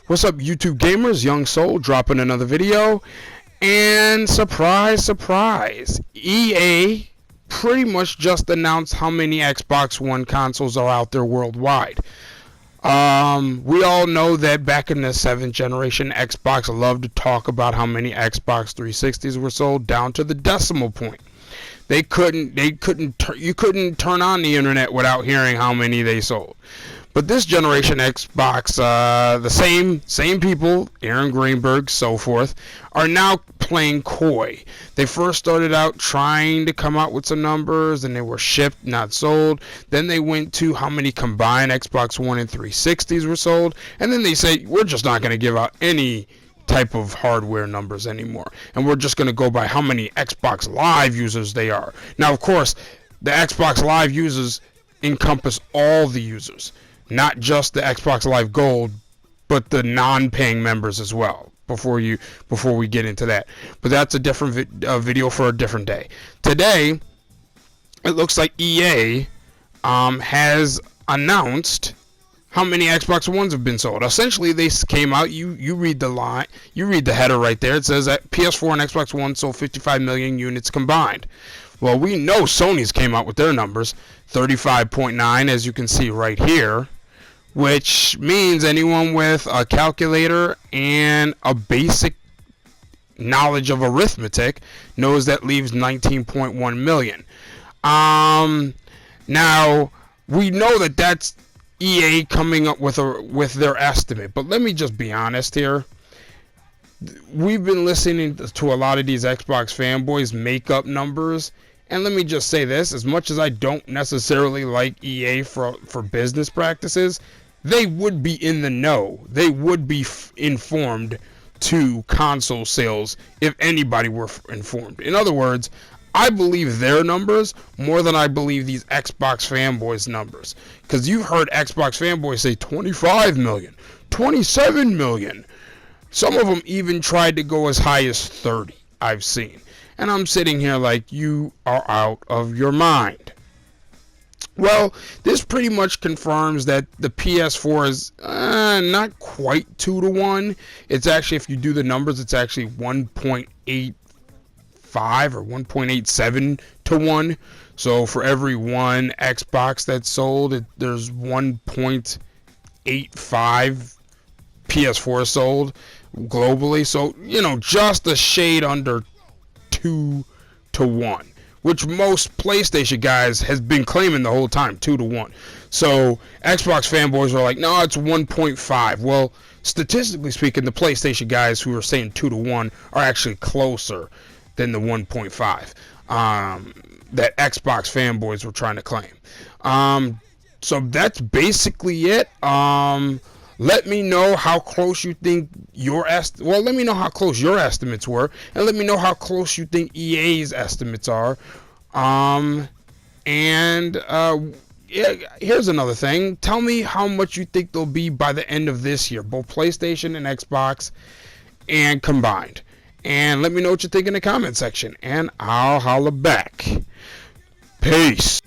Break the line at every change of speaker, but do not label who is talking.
What's up, YouTube gamers? Young Soul dropping another video. And surprise, surprise, EA pretty much just announced how many Xbox One consoles are out there worldwide. We all know that back in the 7th generation, Xbox loved to talk about how many Xbox 360s were sold down to the decimal point. You couldn't turn on the internet without hearing how many they sold. But this generation Xbox, the same people, Aaron Greenberg, so forth, are now playing coy. They first started out trying to come out with some numbers, and they were shipped, not sold. Then they went to how many combined Xbox One and 360s were sold, and then they say, we're just not going to give out any type of hardware numbers anymore, and we're just going to go by how many Xbox Live users they are. Now, of course, the Xbox Live users encompass all the users, not just the Xbox Live Gold, but the non-paying members as well. Before we get into that, but that's a different video for a different day. Today, it looks like EA has announced how many Xbox Ones have been sold. Essentially, they came out. You read the line. You read the header right there. It says that PS4 and Xbox One sold 55 million units combined. Well, we know Sony's came out with their numbers, 35.9, as you can see right here, which means anyone with a calculator and a basic knowledge of arithmetic knows that leaves 19.1 million. Now, we know that that's EA coming up with their estimate, but let me just be honest here. We've been listening to a lot of these Xbox fanboys make up numbers, and let me just say this, as much as I don't necessarily like EA for business practices, they would be in the know. They would be informed to console sales if anybody were informed. In other words, I believe their numbers more than I believe these Xbox fanboys' numbers. Because you've heard Xbox fanboys say 25 million, 27 million. Some of them even tried to go as high as 30, I've seen. And I'm sitting here like, you are out of your mind. Well, this pretty much confirms that the PS4 is not quite 2-to-1. It's actually, if you do the numbers, it's actually 1.85 or 1.87 to 1. So for every one Xbox that's sold, there's 1.85 PS4 sold globally. So, just a shade under 2-to-1. Which most PlayStation guys has been claiming the whole time, 2-to-1. So Xbox fanboys are like, no, it's 1.5. Well, statistically speaking, the PlayStation guys who are saying 2-to-1 are actually closer than the 1.5 that Xbox fanboys were trying to claim. So that's basically it. Let me know how close you think let me know how close your estimates were, and let me know how close you think EA's estimates are. Here's another thing. Tell me how much you think they'll be by the end of this year, both PlayStation and Xbox and combined. And let me know what you think in the comment section, and I'll holla back. Peace.